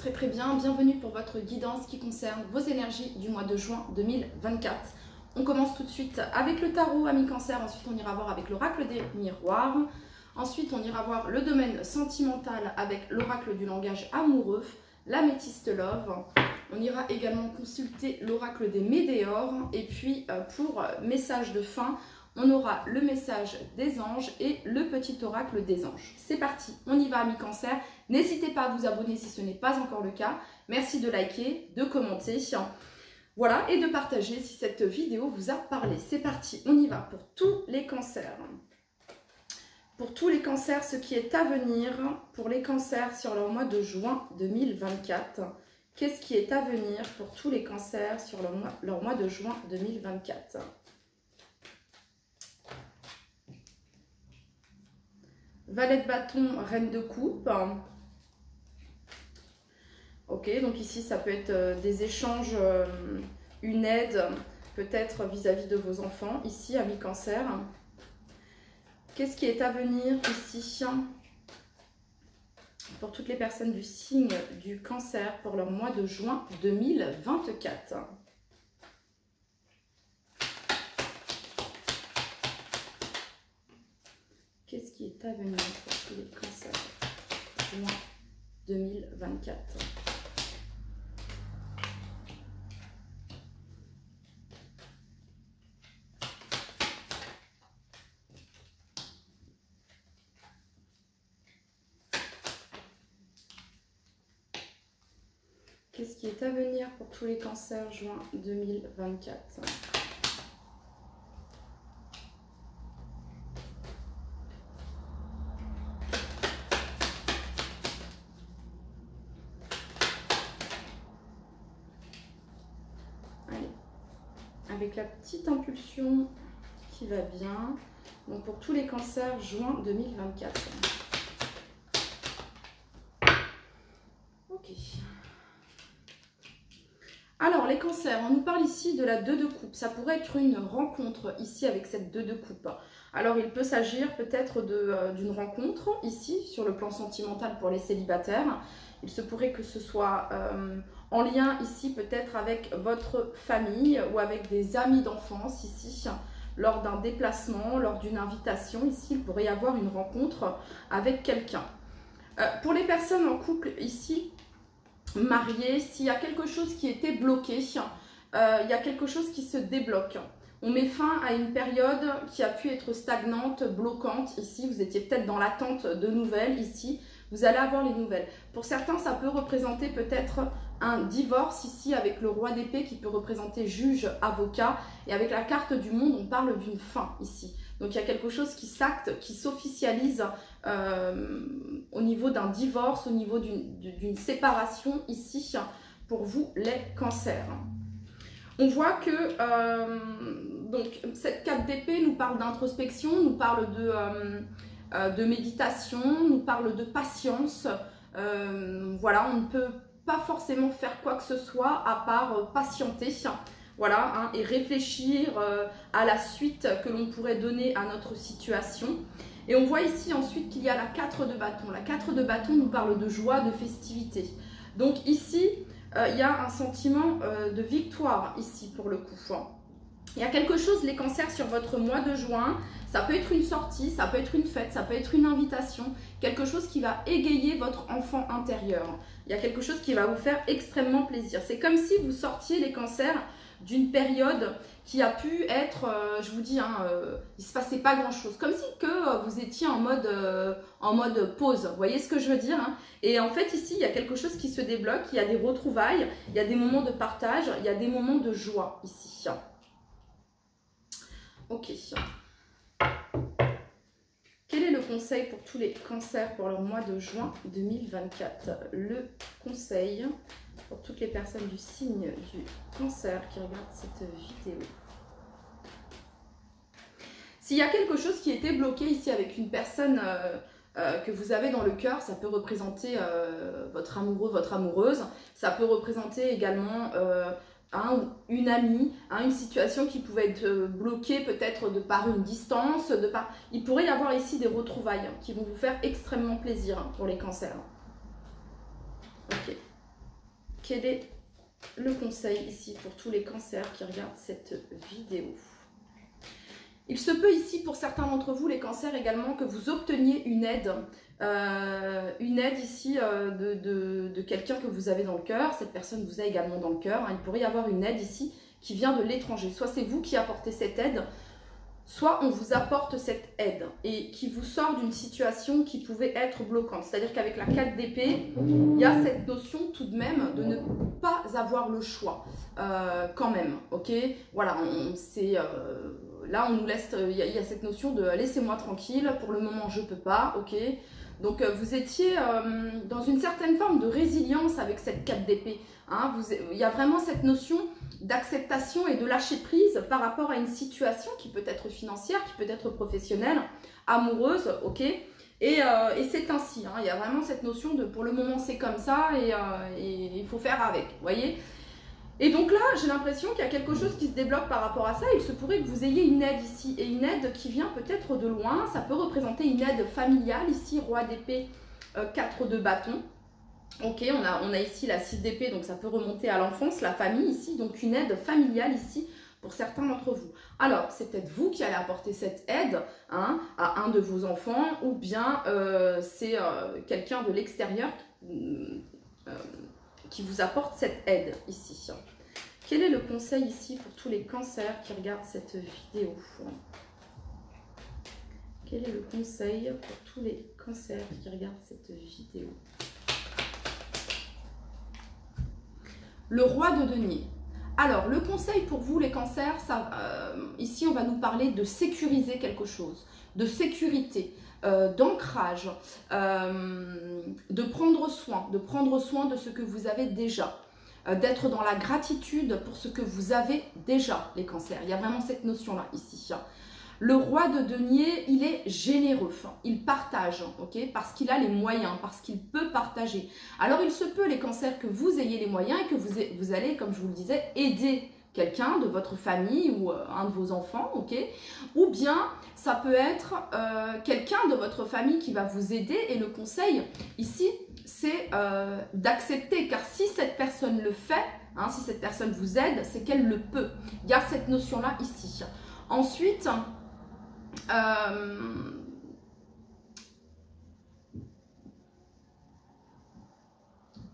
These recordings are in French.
très très bien. Bienvenue pour votre guidance qui concerne vos énergies du mois de juin 2024. On commence tout de suite avec le tarot, amis cancer. Ensuite, on ira voir avec l'oracle des miroirs. Ensuite, on ira voir le domaine sentimental avec l'oracle du langage amoureux, l'améthyste love. On ira également consulter l'oracle des météores. Et puis, pour message de fin, on aura le message des anges et le petit oracle des anges. C'est parti, on y va, amis cancer. N'hésitez pas à vous abonner si ce n'est pas encore le cas. Merci de liker, de commenter. Voilà, et de partager si cette vidéo vous a parlé. C'est parti, on y va pour tous les cancers. Pour tous les cancers, ce qui est à venir pour les cancers sur leur mois de juin 2024. Qu'est-ce qui est à venir pour tous les cancers sur leur mois de juin 2024? Valet de bâton, reine de coupe. Ok, donc ici ça peut être des échanges, une aide peut-être vis-à-vis de vos enfants. Ici, amis cancer. Qu'est-ce qui est à venir ici pour toutes les personnes du signe du cancer pour leur mois de juin 2024? Qu'est-ce qui est à venir pour tous les cancers juin 2024? Qu'est-ce qui est à venir pour tous les cancers juin 2024? Allez, avec la petite impulsion qui va bien. Donc pour tous les cancers juin 2024. Ok. Alors, les cancers, on nous parle ici de la 2 de coupe. Ça pourrait être une rencontre ici avec cette 2 de coupe. Alors, il peut s'agir peut-être d'une rencontre ici sur le plan sentimental pour les célibataires. Il se pourrait que ce soit en lien ici peut-être avec votre famille ou avec des amis d'enfance ici. Lors d'un déplacement, lors d'une invitation, ici, il pourrait y avoir une rencontre avec quelqu'un. Pour les personnes en couple ici, marié, s'il y a quelque chose qui était bloqué, il y a quelque chose qui se débloque. On met fin à une période qui a pu être stagnante, bloquante. Ici, vous étiez peut-être dans l'attente de nouvelles. Ici, vous allez avoir les nouvelles. Pour certains, ça peut représenter peut-être un divorce ici avec le roi d'épée qui peut représenter juge, avocat. Et avec la carte du monde, on parle d'une fin ici. Donc, il y a quelque chose qui s'acte, qui s'officialise au niveau d'un divorce, au niveau d'une séparation ici pour vous les cancers. On voit que donc, cette carte d'épée nous parle d'introspection, nous parle de méditation, nous parle de patience. Voilà, on ne peut pas forcément faire quoi que ce soit à part patienter. Voilà, hein, et réfléchir à la suite que l'on pourrait donner à notre situation. Et on voit ici ensuite qu'il y a la 4 de bâton. La 4 de bâton nous parle de joie, de festivité. Donc ici, il y a un sentiment de victoire ici pour le coup. Il y a quelque chose, les cancers, sur votre mois de juin. Ça peut être une sortie, ça peut être une fête, ça peut être une invitation. Quelque chose qui va égayer votre enfant intérieur. Il y a quelque chose qui va vous faire extrêmement plaisir. C'est comme si vous sortiez, les cancers, d'une période qui a pu être, je vous dis, il ne se passait pas grand chose, comme si que vous étiez en mode pause, vous voyez ce que je veux dire, hein? Et en fait ici il y a quelque chose qui se débloque, il y a des retrouvailles, il y a des moments de partage, il y a des moments de joie ici. Ok. Quel est le conseil pour tous les cancers pour leur mois de juin 2024? Le conseil pour toutes les personnes du signe du cancer qui regardent cette vidéo. S'il y a quelque chose qui était bloqué ici avec une personne que vous avez dans le cœur, ça peut représenter votre amoureux, votre amoureuse. Ça peut représenter également un ou une amie, une situation qui pouvait être bloquée peut-être de par une distance. Il pourrait y avoir ici des retrouvailles qui vont vous faire extrêmement plaisir pour les cancers. Ok. Quel est le conseil ici pour tous les cancers qui regardent cette vidéo? Il se peut ici pour certains d'entre vous, les cancers également, que vous obteniez une aide ici de quelqu'un que vous avez dans le cœur. Cette personne vous a également dans le cœur. Il pourrait y avoir une aide ici qui vient de l'étranger. Soit c'est vous qui apportez cette aide, soit on vous apporte cette aide et qui vous sort d'une situation qui pouvait être bloquante. C'est-à-dire qu'avec la 4 d'épée, il y a cette notion tout de même de ne pas avoir le choix quand même. Ok, voilà, là on nous laisse, il y a cette notion de laissez-moi tranquille, pour le moment je peux pas. Ok, donc vous étiez dans une certaine forme de résilience avec cette 4 d'épée. Il y a vraiment cette notion d'acceptation et de lâcher prise par rapport à une situation qui peut être financière, qui peut être professionnelle, amoureuse, ok. Et c'est ainsi, il y a vraiment cette notion de pour le moment c'est comme ça et il faut faire avec, vous voyez. Et donc là, j'ai l'impression qu'il y a quelque chose qui se débloque par rapport à ça. Il se pourrait que vous ayez une aide ici, et une aide qui vient peut-être de loin. Ça peut représenter une aide familiale, ici, roi d'épée, 4 de bâton. Ok, on a ici la 6 d'épée, donc ça peut remonter à l'enfance, la famille ici, donc une aide familiale ici pour certains d'entre vous. Alors, c'est peut-être vous qui allez apporter cette aide à un de vos enfants, ou bien c'est quelqu'un de l'extérieur qui vous apporte cette aide ici. Quel est le conseil ici pour tous les cancers qui regardent cette vidéo? Quel est le conseil pour tous les cancers qui regardent cette vidéo? Le roi de denier. Alors, le conseil pour vous, les cancers, ici, on va nous parler de sécuriser quelque chose, de sécurité, d'ancrage, de prendre soin de ce que vous avez déjà, d'être dans la gratitude pour ce que vous avez déjà, les cancers. Il y a vraiment cette notion-là, ici. Le roi de denier, il est généreux, il partage, ok, parce qu'il a les moyens, parce qu'il peut partager. Alors il se peut, les cancers, que vous ayez les moyens et que vous allez, comme je vous le disais, aider quelqu'un de votre famille ou un de vos enfants, ok, ou bien ça peut être quelqu'un de votre famille qui va vous aider, et le conseil ici, c'est d'accepter, car si cette personne le fait, si cette personne vous aide, c'est qu'elle le peut. Il y a cette notion-là ici. Ensuite,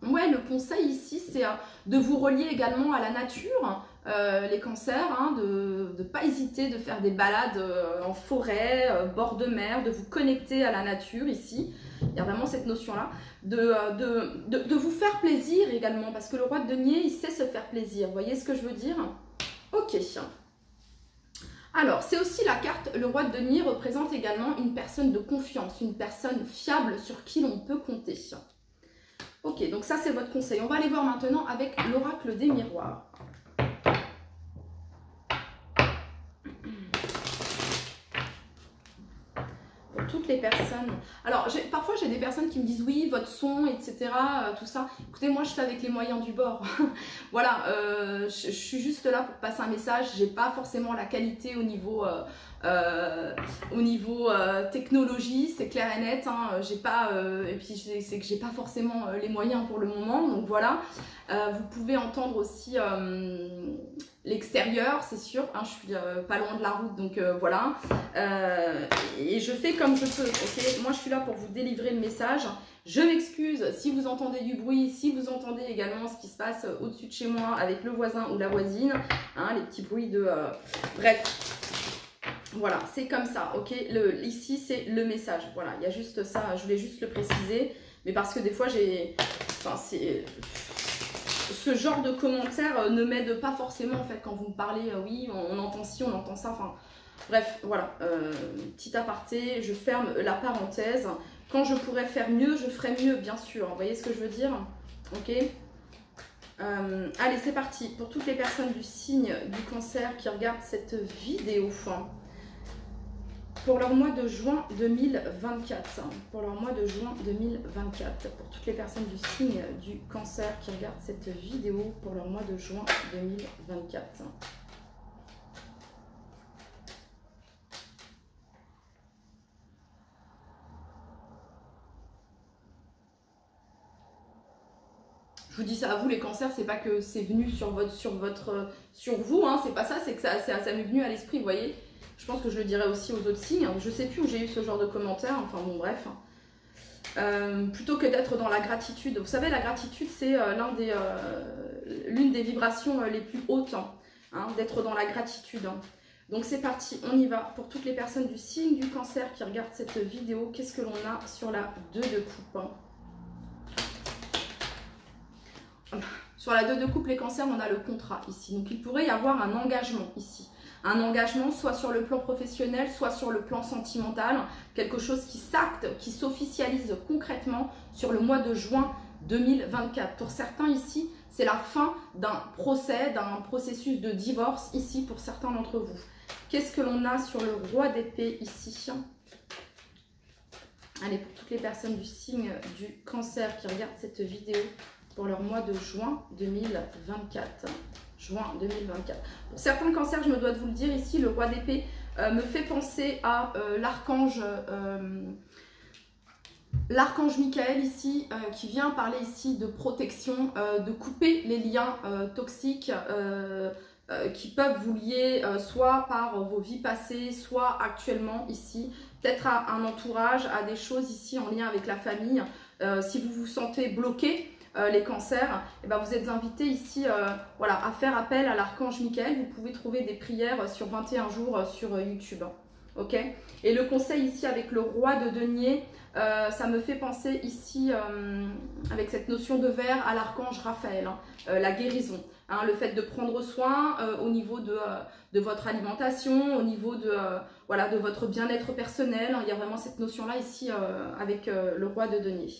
ouais, le conseil ici, c'est de vous relier également à la nature, les cancers, de ne pas hésiter de faire des balades en forêt, bord de mer, de vous connecter à la nature ici. Il y a vraiment cette notion-là, de vous faire plaisir également, parce que le roi de denier, il sait se faire plaisir. Vous voyez ce que je veux dire? Ok. Alors, c'est aussi la carte, le roi de denier représente également une personne de confiance, une personne fiable sur qui l'on peut compter. Ok, donc ça c'est votre conseil. On va aller voir maintenant avec l'oracle des miroirs. Pour toutes les personnes. Alors, parfois j'ai des personnes qui me disent oui, votre son, etc. Tout ça. Écoutez, moi je fais avec les moyens du bord. Voilà, je suis juste là pour passer un message. J'ai pas forcément la qualité au niveau technologie, c'est clair et net. J'ai pas, et puis c'est que j'ai pas forcément les moyens pour le moment. Donc voilà. Vous pouvez entendre aussi l'extérieur, c'est sûr. Je suis pas loin de la route, donc voilà. Et je fais comme je peux. Okay, moi, je suis là pour vous délivrer le message. Je m'excuse si vous entendez du bruit, si vous entendez également ce qui se passe au-dessus de chez moi avec le voisin ou la voisine, les petits bruits de... Bref, voilà, c'est comme ça, ok. Ici, c'est le message, voilà, il y a juste ça, je voulais juste le préciser, mais parce que des fois, ce genre de commentaires ne m'aide pas forcément, en fait, quand vous me parlez, oui, on entend ci, on entend ça, enfin... Bref, voilà, petit aparté, je ferme la parenthèse. Quand je pourrais faire mieux, je ferai mieux, bien sûr. Vous voyez ce que je veux dire? Ok. Allez, c'est parti. Pour toutes les personnes du signe du cancer qui regardent cette vidéo, pour leur mois de juin 2024. Pour leur mois de juin 2024. Pour toutes les personnes du signe du cancer qui regardent cette vidéo, pour leur mois de juin 2024. Je vous dis ça à vous, les cancers, c'est pas que c'est venu sur vous, hein, c'est pas ça, c'est que ça m'est venu à l'esprit, vous voyez. Je pense que je le dirais aussi aux autres signes. Je sais plus où j'ai eu ce genre de commentaires, enfin bon, bref. Plutôt que d'être dans la gratitude. Vous savez, la gratitude, c'est l'une des vibrations les plus hautes, hein, d'être dans la gratitude. Donc c'est parti, on y va. Pour toutes les personnes du signe du cancer qui regardent cette vidéo, qu'est-ce que l'on a sur la 2 de coupe, Sur la 2 de coupe, les cancers, on a le contrat ici. Donc il pourrait y avoir un engagement ici. Un engagement soit sur le plan professionnel, soit sur le plan sentimental. Quelque chose qui s'acte, qui s'officialise concrètement sur le mois de juin 2024. Pour certains ici, c'est la fin d'un procès, d'un processus de divorce ici pour certains d'entre vous. Qu'est-ce que l'on a sur le roi d'épée ici? Allez, pour toutes les personnes du signe du cancer qui regardent cette vidéo pour leur mois de juin 2024. Juin 2024. Pour certains cancers, je me dois de vous le dire ici, le roi d'épée me fait penser à l'archange Michael ici, qui vient parler ici de protection, de couper les liens toxiques qui peuvent vous lier soit par vos vies passées, soit actuellement ici, peut-être à un entourage, à des choses ici en lien avec la famille. Si vous vous sentez bloqué, les cancers, et ben vous êtes invités ici voilà, à faire appel à l'archange Michael. Vous pouvez trouver des prières sur 21 jours sur YouTube. Ok. Et le conseil ici avec le roi de denier, ça me fait penser ici avec cette notion de verre à l'archange Raphaël, hein, la guérison, hein, le fait de prendre soin au niveau de votre alimentation, au niveau voilà, de votre bien-être personnel, hein. Il y a vraiment cette notion là ici avec le roi de denier.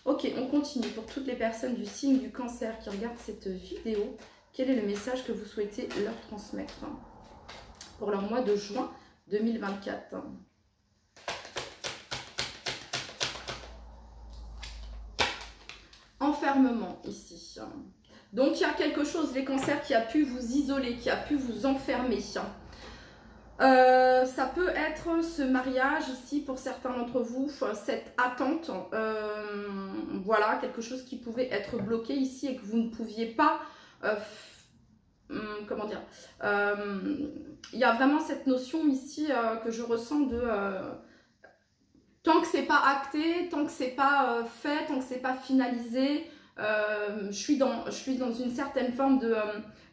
Ok, on continue. Pour toutes les personnes du signe du cancer qui regardent cette vidéo, quel est le message que vous souhaitez leur transmettre pour leur mois de juin 2024? Enfermement ici. Donc il y a quelque chose, les cancers, qui a pu vous isoler, qui a pu vous enfermer. Ça peut être ce mariage ici pour certains d'entre vous, cette attente, voilà, quelque chose qui pouvait être bloqué ici et que vous ne pouviez pas, comment dire, il y a vraiment cette notion ici que je ressens de, tant que c'est pas acté, tant que c'est pas fait, tant que c'est pas finalisé, je suis dans une certaine forme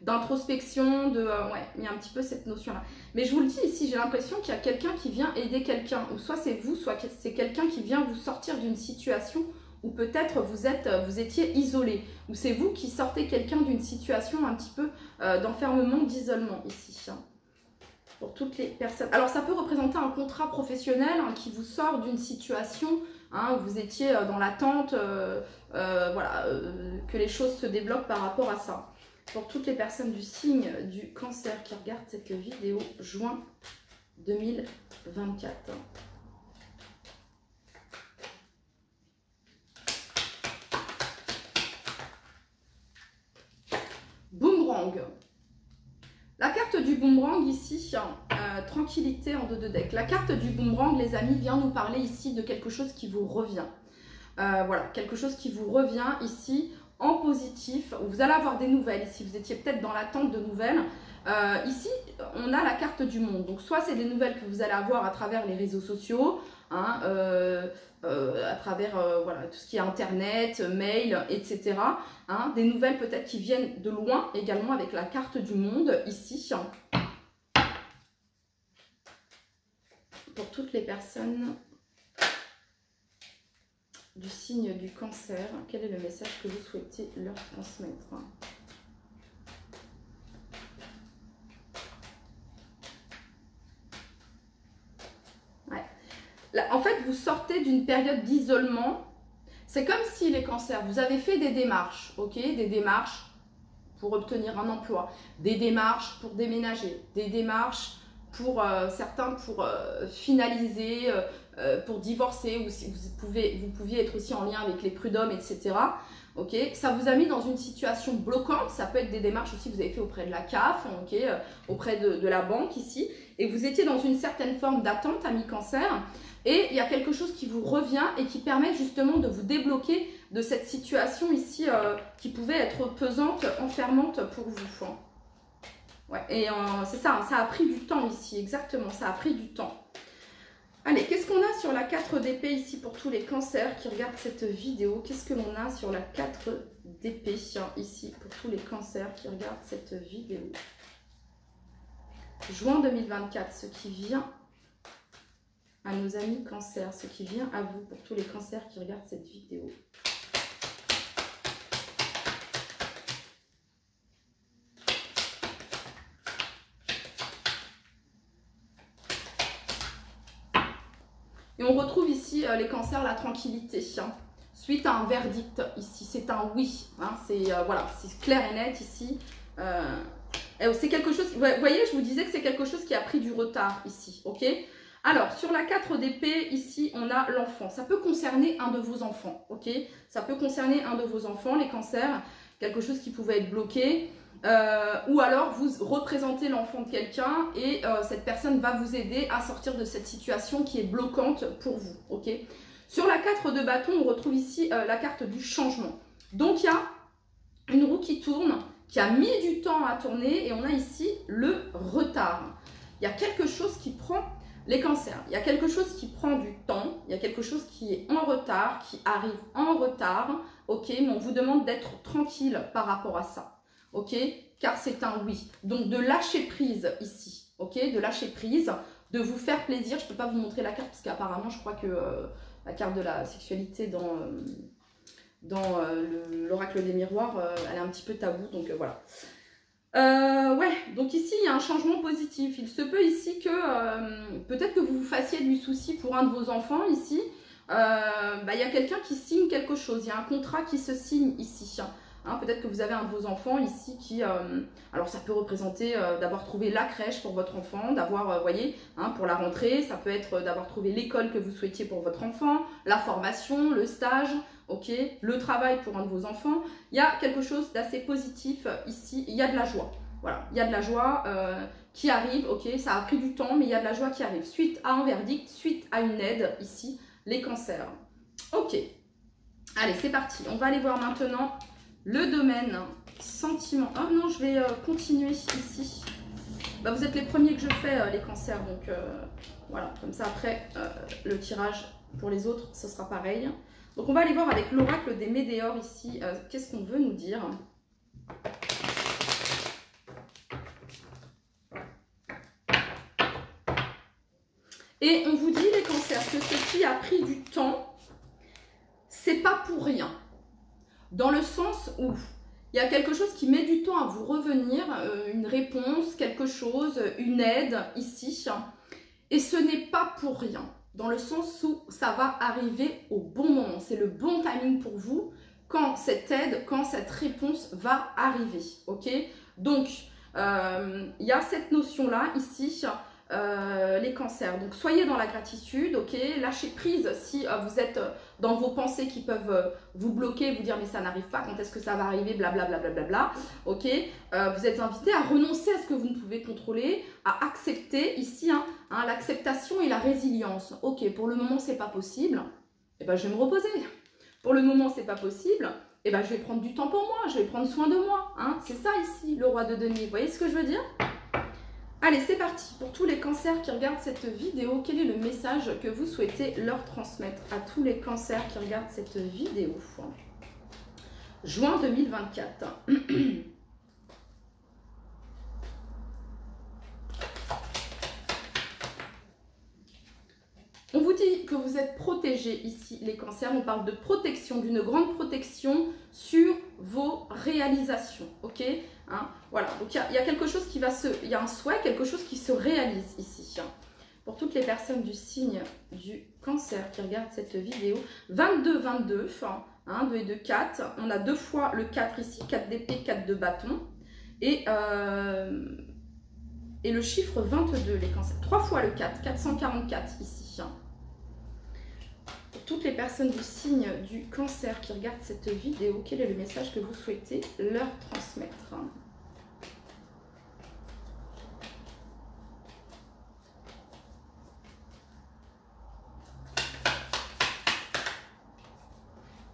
d'introspection, ouais, il y a un petit peu cette notion-là. Mais je vous le dis ici, j'ai l'impression qu'il y a quelqu'un qui vient aider quelqu'un, ou soit c'est vous, soit c'est quelqu'un qui vient vous sortir d'une situation où peut-être vous étiez isolé, ou c'est vous qui sortez quelqu'un d'une situation un petit peu d'enfermement, d'isolement ici. Pour toutes les personnes. Alors ça peut représenter un contrat professionnel hein, qui vous sort d'une situation hein, où vous étiez dans l'attente, voilà, que les choses se débloquent par rapport à ça. Pour toutes les personnes du signe du cancer qui regardent cette vidéo, juin 2024. Boomerang. La carte du boomerang ici, tranquillité en 2 de deck. La carte du boomerang, les amis, vient nous parler ici de quelque chose qui vous revient. Voilà, quelque chose qui vous revient ici en positif. Vous allez avoir des nouvelles ici. Vous étiez peut-être dans l'attente de nouvelles. Ici, on a la carte du monde. Donc, soit c'est des nouvelles que vous allez avoir à travers les réseaux sociaux, hein, à travers voilà, tout ce qui est internet, mail, etc. Hein, des nouvelles peut-être qui viennent de loin également avec la carte du monde ici. Pour toutes les personnes du signe du cancer, quel est le message que vous souhaitez leur transmettre? Ouais. Là, en fait, vous sortez d'une période d'isolement. C'est comme si les cancers, vous avez fait des démarches, ok? Des démarches pour obtenir un emploi, des démarches pour déménager, des démarches pour certains pour finaliser, pour divorcer, ou si vous pouviez être aussi en lien avec les prud'hommes, etc. ok? Ça vous a mis dans une situation bloquante, ça peut être des démarches aussi que vous avez fait auprès de la CAF, ok? Auprès de la banque ici, et vous étiez dans une certaine forme d'attente, ami Cancer, et il y a quelque chose qui vous revient et qui permet justement de vous débloquer de cette situation ici qui pouvait être pesante, enfermante pour vous. Hein. Ouais, et c'est ça, hein, ça a pris du temps ici, exactement, ça a pris du temps. Allez, qu'est-ce qu'on a sur la 4 d'épée ici pour tous les cancers qui regardent cette vidéo? Qu'est-ce que l'on a sur la 4 d'épée ici pour tous les cancers qui regardent cette vidéo? Juin 2024, ce qui vient à nos amis cancers, ce qui vient à vous pour tous les cancers qui regardent cette vidéo. Et on retrouve ici les cancers, la tranquillité. Hein. Suite à un verdict ici, c'est un oui. Hein, c'est voilà, c'est clair et net ici. C'est quelque chose, vous voyez, je vous disais que c'est quelque chose qui a pris du retard ici, ok? Alors, sur la 4 d'épée, ici, on a l'enfant. Ça peut concerner un de vos enfants, ok? Ça peut concerner un de vos enfants, les cancers, quelque chose qui pouvait être bloqué. Ou alors vous représentez l'enfant de quelqu'un et cette personne va vous aider à sortir de cette situation qui est bloquante pour vous, ok? Sur la 4 de bâton, on retrouve ici la carte du changement. Donc il y a une roue qui tourne, qui a mis du temps à tourner et on a ici le retard. Il y a quelque chose qui prend les cancers, il y a quelque chose qui prend du temps, il y a quelque chose qui est en retard, qui arrive en retard, ok? Mais on vous demande d'être tranquille par rapport à ça. Ok, car c'est un oui. Donc de lâcher prise ici, ok, de lâcher prise, de vous faire plaisir. Je ne peux pas vous montrer la carte parce qu'apparemment je crois que la carte de la sexualité dans l'oracle des miroirs, elle est un petit peu tabou, donc voilà. Ouais, donc ici il y a un changement positif. Il se peut ici que peut-être que vous vous fassiez du souci pour un de vos enfants ici. Il y a quelqu'un qui signe quelque chose, il y a un contrat qui se signe ici. Hein, peut-être que vous avez un de vos enfants ici qui, alors ça peut représenter d'avoir trouvé la crèche pour votre enfant, d'avoir, voyez, hein, pour la rentrée, ça peut être d'avoir trouvé l'école que vous souhaitiez pour votre enfant, la formation, le stage, ok, le travail pour un de vos enfants. Il y a quelque chose d'assez positif ici, il y a de la joie, voilà, il y a de la joie qui arrive, ok, ça a pris du temps, mais il y a de la joie qui arrive, suite à un verdict, suite à une aide ici, les cancers. Ok, allez, c'est parti, on va aller voir maintenant le domaine sentiment. Oh non, je vais continuer ici. Vous êtes les premiers que je fais, les cancers. Donc voilà, comme ça après, le tirage pour les autres, ce sera pareil. Donc on va aller voir avec l'oracle des météores ici. Qu'est-ce qu'on veut nous dire? Et on vous dit, les cancers, que ce qui a pris du temps, c'est pas pour rien. Dans le sens où il y a quelque chose qui met du temps à vous revenir, une réponse, quelque chose, une aide ici. Et ce n'est pas pour rien, dans le sens où ça va arriver au bon moment. C'est le bon timing pour vous quand cette aide, quand cette réponse va arriver. Ok? Donc, il y a cette notion-là ici. Les cancers, donc soyez dans la gratitude, ok, lâchez prise si vous êtes dans vos pensées qui peuvent vous bloquer, vous dire mais ça n'arrive pas, quand est-ce que ça va arriver, blablabla, bla, ok, vous êtes invité à renoncer à ce que vous ne pouvez contrôler, à accepter ici l'acceptation et la résilience. Ok, pour le moment c'est pas possible, et ben je vais me reposer. Pour le moment c'est pas possible, et ben je vais prendre du temps pour moi, je vais prendre soin de moi, hein. C'est ça ici le roi de denier, vous voyez ce que je veux dire? Allez, c'est parti. Pour tous les cancers qui regardent cette vidéo, quel est le message que vous souhaitez leur transmettre à tous les cancers qui regardent cette vidéo? Juin 2024. On vous dit que vous êtes protégés ici, les cancers. On parle de protection, d'une grande protection sur vos réalisations. Ok, hein, voilà, donc il y a quelque chose qui va se... Il y a un souhait, quelque chose qui se réalise ici. Pour toutes les personnes du signe du cancer qui regardent cette vidéo, 22-22, 2 et 2, 4. On a deux fois le 4 ici, 4 d'épée, 4 de bâton. Et le chiffre 22, les cancers. 3 fois le 4, 444 ici. toutes les personnes du signe du cancer qui regardent cette vidéo, quel est le message que vous souhaitez leur transmettre?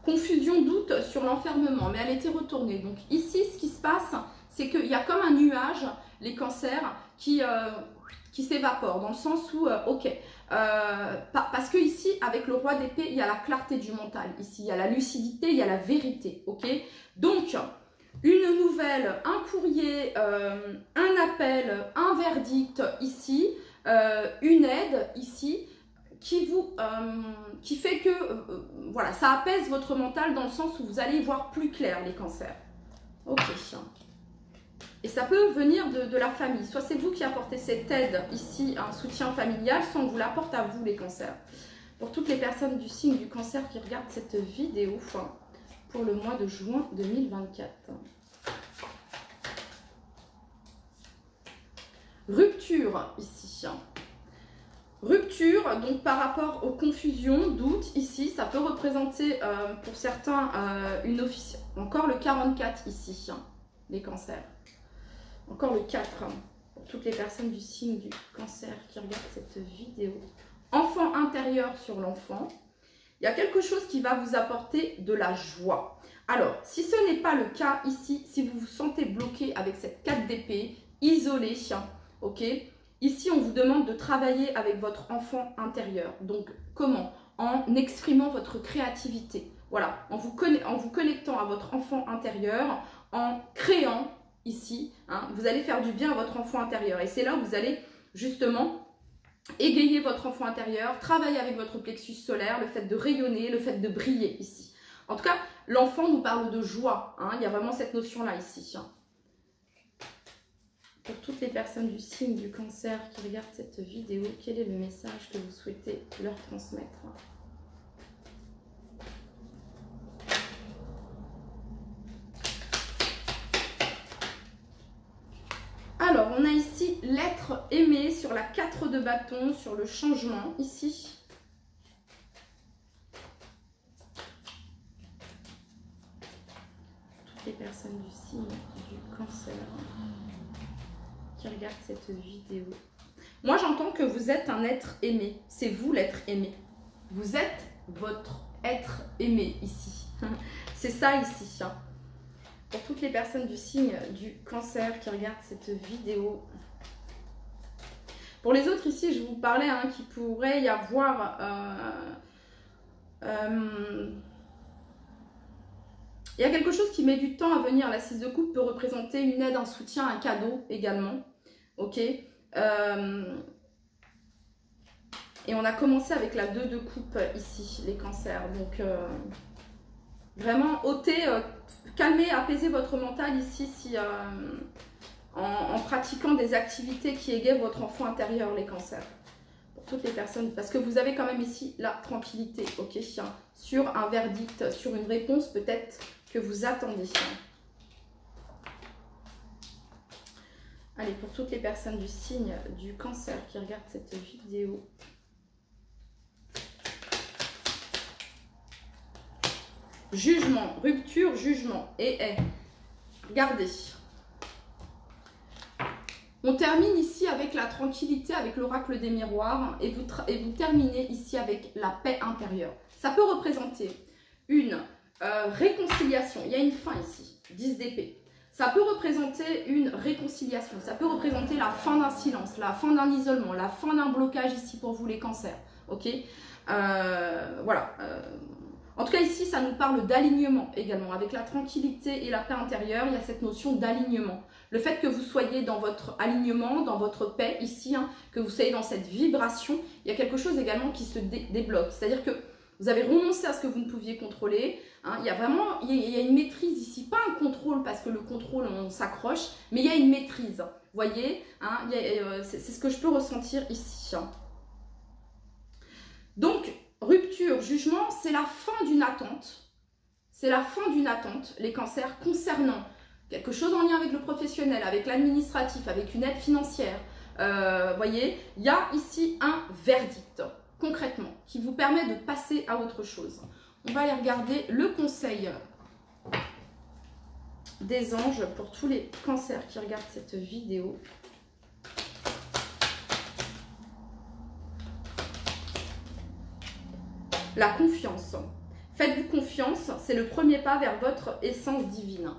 Confusion, doute sur l'enfermement, mais elle était retournée. Donc ici, ce qui se passe, c'est qu'il y a comme un nuage, les cancers, qui s'évapore, dans le sens où, parce que ici, avec le roi d'épée, il y a la clarté du mental. Ici, il y a la lucidité, il y a la vérité, ok? Donc, une nouvelle, un courrier, un appel, un verdict ici, une aide ici, qui fait que, voilà, ça apaise votre mental dans le sens où vous allez y voir plus clair, les cancers. Ok. Et ça peut venir de la famille. Soit c'est vous qui apportez cette aide ici, un soutien familial, soit on vous l'apporte à vous, les cancers. Pour toutes les personnes du signe du cancer qui regardent cette vidéo, pour le mois de juin 2024. Rupture ici. Rupture, donc par rapport aux confusions, doutes, ici, ça peut représenter pour certains une officielle. Encore le 44 ici, les cancers. Encore le 4, pour toutes les personnes du signe du cancer qui regardent cette vidéo. Enfant intérieur sur l'enfant. Il y a quelque chose qui va vous apporter de la joie. Alors, si ce n'est pas le cas ici, si vous vous sentez bloqué avec cette 4 d'épée, isolé, ok? Ici, on vous demande de travailler avec votre enfant intérieur. Donc, comment? En exprimant votre créativité. Voilà, en vous connectant à votre enfant intérieur, en créant ici, vous allez faire du bien à votre enfant intérieur. Et c'est là où vous allez justement égayer votre enfant intérieur, travailler avec votre plexus solaire, le fait de rayonner, le fait de briller ici. En tout cas, l'enfant nous parle de joie. Il y a vraiment cette notion-là ici. Pour toutes les personnes du signe du cancer qui regardent cette vidéo, quel est le message que vous souhaitez leur transmettre? Alors, on a ici l'être aimé sur la 4 de bâton, sur le changement, ici. Toutes les personnes du signe du cancer qui regardent cette vidéo. Moi, j'entends que vous êtes un être aimé. C'est vous l'être aimé. Vous êtes votre être aimé ici. C'est ça ici. Pour toutes les personnes du signe du cancer qui regardent cette vidéo. Pour les autres ici, je vous parlais qu'il pourrait y avoir... il y a quelque chose qui met du temps à venir. La 6 de coupe peut représenter une aide, un soutien, un cadeau également. Ok. Et on a commencé avec la 2 de coupe ici, les cancers. Donc, vraiment, ôtez, calmez, apaisez votre mental ici si, en pratiquant des activités qui égayent votre enfant intérieur, les cancers. Pour toutes les personnes, parce que vous avez quand même ici la tranquillité, ok, sur un verdict, sur une réponse peut-être que vous attendez. Allez, pour toutes les personnes du signe du cancer qui regardent cette vidéo. Jugement, rupture, jugement. Et regardez. On termine ici avec la tranquillité, avec l'oracle des miroirs. Et vous terminez ici avec la paix intérieure. Ça peut représenter une réconciliation. Il y a une fin ici, 10 d'épée. Ça peut représenter une réconciliation. Ça peut représenter la fin d'un silence, la fin d'un isolement, la fin d'un blocage ici pour vous les cancers. Ok, voilà. En tout cas, ici, ça nous parle d'alignement également. Avec la tranquillité et la paix intérieure, il y a cette notion d'alignement. Le fait que vous soyez dans votre alignement, dans votre paix ici, que vous soyez dans cette vibration, il y a quelque chose également qui se débloque. C'est-à-dire que vous avez renoncé à ce que vous ne pouviez contrôler. Il y a vraiment il y a une maîtrise ici. Pas un contrôle, parce que le contrôle, on s'accroche, mais il y a une maîtrise. Vous voyez, c'est ce que je peux ressentir ici. Donc, rupture, jugement, c'est la fin d'une attente. C'est la fin d'une attente, les cancers, concernant quelque chose en lien avec le professionnel, avec l'administratif, avec une aide financière. Voyez, il y a ici un verdict. concrètement, qui vous permet de passer à autre chose. On va aller regarder le conseil des anges pour tous les cancers qui regardent cette vidéo. La confiance. Faites-vous confiance, c'est le premier pas vers votre essence divine.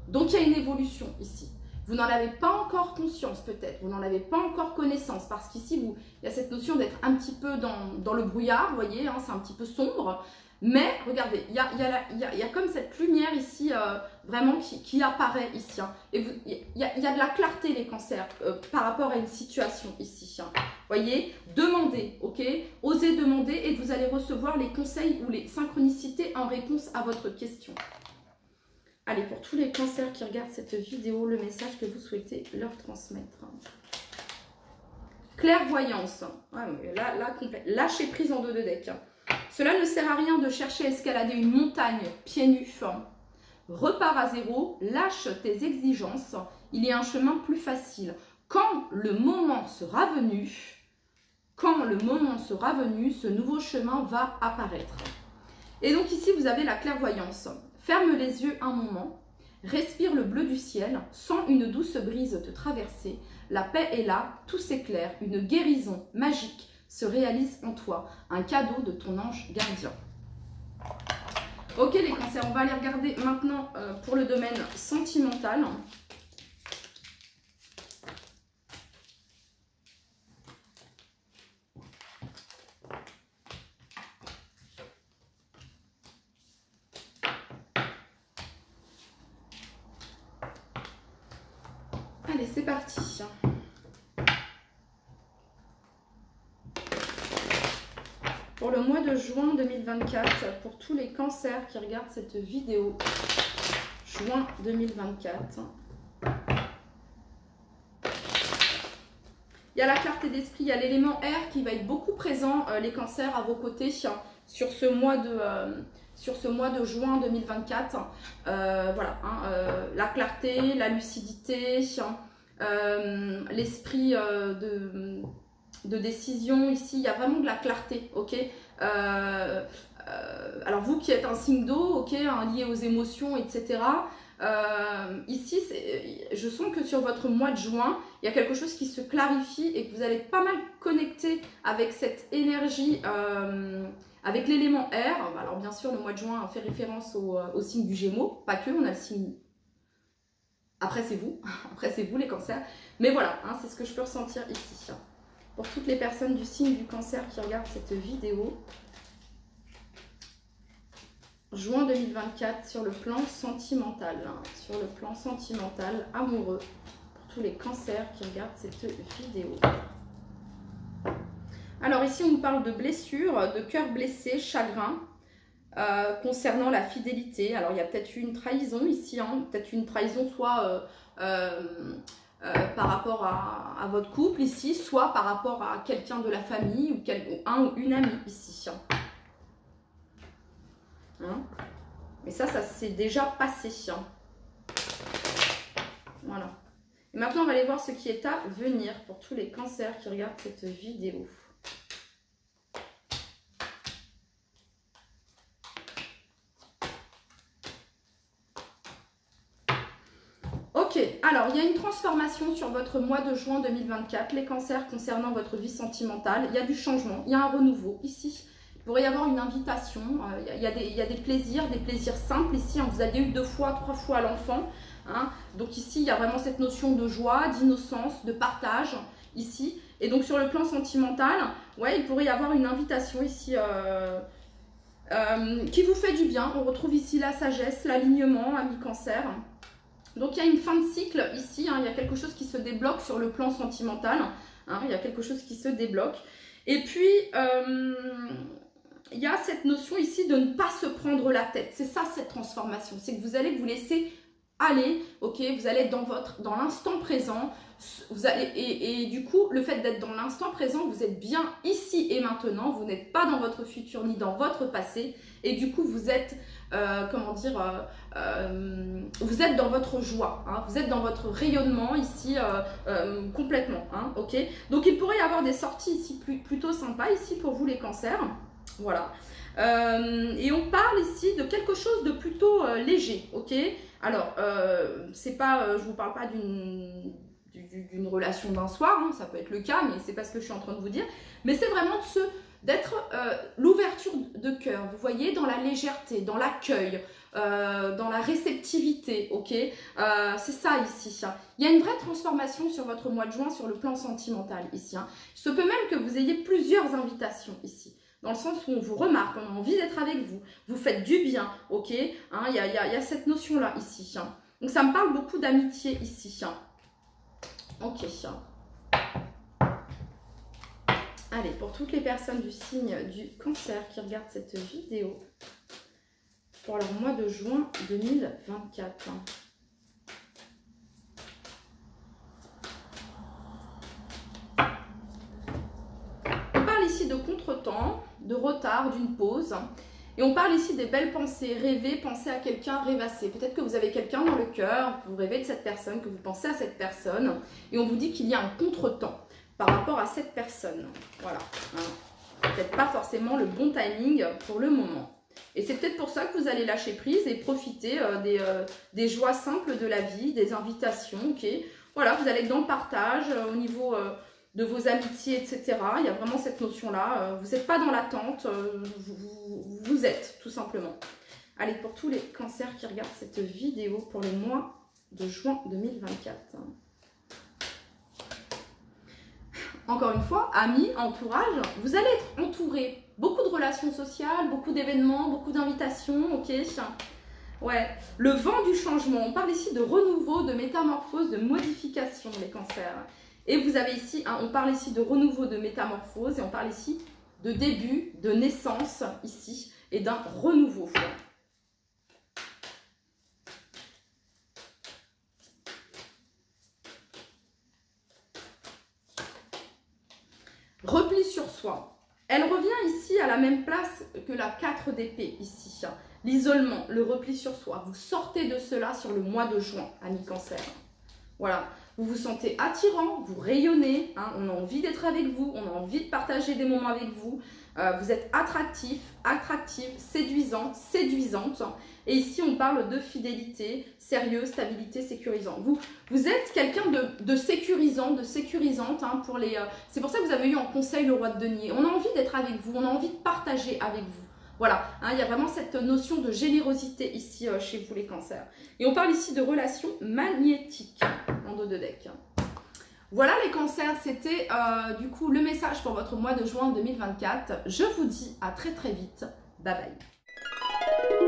Donc il y a une évolution ici. Vous n'en avez pas encore conscience peut-être, vous n'en avez pas encore connaissance, parce qu'ici, il y a cette notion d'être un petit peu dans le brouillard, vous voyez, hein, c'est un petit peu sombre. Mais regardez, il y a comme cette lumière ici, vraiment qui apparaît ici. Hein. Et il y a de la clarté, les cancers, par rapport à une situation ici. Hein. Voyez, demandez, ok? Osez demander et vous allez recevoir les conseils ou les synchronicités en réponse à votre question. Allez, pour tous les cancers qui regardent cette vidéo, le message que vous souhaitez leur transmettre. Clairvoyance. Ouais, là, complet. Lâchez prise en 2 de deck. Cela ne sert à rien de chercher à escalader une montagne pieds nus. Repars à zéro, lâche tes exigences. Il y a un chemin plus facile. Quand le moment sera venu, ce nouveau chemin va apparaître. Et donc ici, vous avez la clairvoyance. Ferme les yeux un moment, respire le bleu du ciel, sens une douce brise te traverser. La paix est là, tout s'éclaire, une guérison magique se réalise en toi, un cadeau de ton ange gardien. Ok les cancers, on va aller regarder maintenant pour le domaine sentimental. Allez, c'est parti. Pour le mois de juin 2024, pour tous les cancers qui regardent cette vidéo, juin 2024. Il y a la clarté d'esprit, il y a l'élément air qui va être beaucoup présent, les cancers, à vos côtés sur ce mois de juin 2024. Voilà, hein, la clarté, la lucidité, l'esprit de décision ici, il y a vraiment de la clarté, ok. Alors vous qui êtes un signe d'eau, ok, hein, lié aux émotions, etc. Ici, je sens que sur votre mois de juin, il y a quelque chose qui se clarifie et que vous allez être pas mal connecté avec cette énergie, avec l'élément air. Alors bien sûr, le mois de juin fait référence au signe du Gémeaux, pas que, on a le signe... Après c'est vous les cancers. Mais voilà, hein, c'est ce que je peux ressentir ici. Pour toutes les personnes du signe du cancer qui regardent cette vidéo, juin 2024 sur le plan sentimental, sur le plan sentimental, amoureux, pour tous les cancers qui regardent cette vidéo. Alors ici on nous parle de blessures, de cœur blessé, chagrin, concernant la fidélité. Alors il y a peut-être une trahison ici, hein, peut-être une trahison soit par rapport à votre couple ici, soit par rapport à quelqu'un de la famille ou un ou une amie ici. Hein? Mais ça s'est déjà passé. Voilà. Et maintenant, on va aller voir ce qui est à venir pour tous les cancers qui regardent cette vidéo. Ok, alors il y a une transformation sur votre mois de juin 2024, les cancers concernant votre vie sentimentale. Il y a du changement, il y a un renouveau ici. Il pourrait y avoir une invitation, il y a des plaisirs simples ici. Hein. Vous avez eu 2 fois, 3 fois l'enfant. Hein. Donc ici, il y a vraiment cette notion de joie, d'innocence, de partage ici. Et donc sur le plan sentimental, ouais, il pourrait y avoir une invitation ici qui vous fait du bien. On retrouve ici la sagesse, l'alignement, ami cancer. Donc il y a une fin de cycle ici, hein, il y a quelque chose qui se débloque sur le plan sentimental, hein, il y a quelque chose qui se débloque. Et puis, il y a cette notion ici de ne pas se prendre la tête. C'est ça cette transformation, c'est que vous allez vous laisser aller, ok, vous allez être dans l'instant présent, vous allez, et du coup, le fait d'être dans l'instant présent, vous êtes bien ici et maintenant, vous n'êtes pas dans votre futur ni dans votre passé, et du coup, vous êtes, comment dire, vous êtes dans votre joie, hein, vous êtes dans votre rayonnement ici complètement, hein, ok. Donc, il pourrait y avoir des sorties ici plutôt sympas ici pour vous les cancers, voilà. Et on parle ici de quelque chose de plutôt léger, ok. Alors, c'est pas, je vous parle pas d'une relation d'un soir, hein, ça peut être le cas, mais c'est pas ce que je suis en train de vous dire. Mais c'est vraiment d'être l'ouverture de cœur, vous voyez, dans la légèreté, dans l'accueil, dans la réceptivité, ok. C'est ça ici. Hein. Il y a une vraie transformation sur votre mois de juin sur le plan sentimental ici. Hein. Il se peut même que vous ayez plusieurs invitations ici. Dans le sens où on vous remarque, on a envie d'être avec vous, vous faites du bien, ok, hein, y a cette notion-là ici. Hein. Donc ça me parle beaucoup d'amitié ici. Hein. Ok. Allez, pour toutes les personnes du signe du cancer qui regardent cette vidéo, pour leur mois de juin 2024. On parle ici de contretemps, de retard, d'une pause. Et on parle ici des belles pensées, rêver, penser à quelqu'un, rêvasser. Peut-être que vous avez quelqu'un dans le cœur, vous rêvez de cette personne, que vous pensez à cette personne, et on vous dit qu'il y a un contretemps par rapport à cette personne. Voilà. Hein. Peut-être pas forcément le bon timing pour le moment. Et c'est peut-être pour ça que vous allez lâcher prise et profiter des joies simples de la vie, des invitations, ok. Voilà, vous allez être dans le partage au niveau de vos amitiés, etc. Il y a vraiment cette notion-là. Vous n'êtes pas dans l'attente, vous êtes, tout simplement. Allez, pour tous les cancers qui regardent cette vidéo pour le mois de juin 2024. Encore une fois, amis, entourage, vous allez être entouré. Beaucoup de relations sociales, beaucoup d'événements, beaucoup d'invitations, ok. Ouais, le vent du changement. On parle ici de renouveau, de métamorphose, de modification, les cancers. Et vous avez ici, hein, on parle ici de renouveau, de métamorphose, et on parle ici de début, de naissance, ici, et d'un renouveau. Repli sur soi. Elle revient ici à la même place que la 4 d'épée, ici. L'isolement, le repli sur soi. Vous sortez de cela sur le mois de juin, amis cancer. Voilà. Vous vous sentez attirant, vous rayonnez, hein, on a envie d'être avec vous, on a envie de partager des moments avec vous. Vous êtes attractif, attractive, séduisant, séduisante. Et ici, on parle de fidélité, sérieux, stabilité, sécurisant. Vous êtes quelqu'un de sécurisant, de sécurisante. Hein, pour les. C'est pour ça que vous avez eu en conseil le roi de denier. On a envie d'être avec vous, on a envie de partager avec vous. Voilà, hein, il y a vraiment cette notion de générosité ici chez vous les cancers. Et on parle ici de relations magnétiques en dos de deck. Voilà les cancers, c'était du coup le message pour votre mois de juin 2024. Je vous dis à très très vite. Bye bye.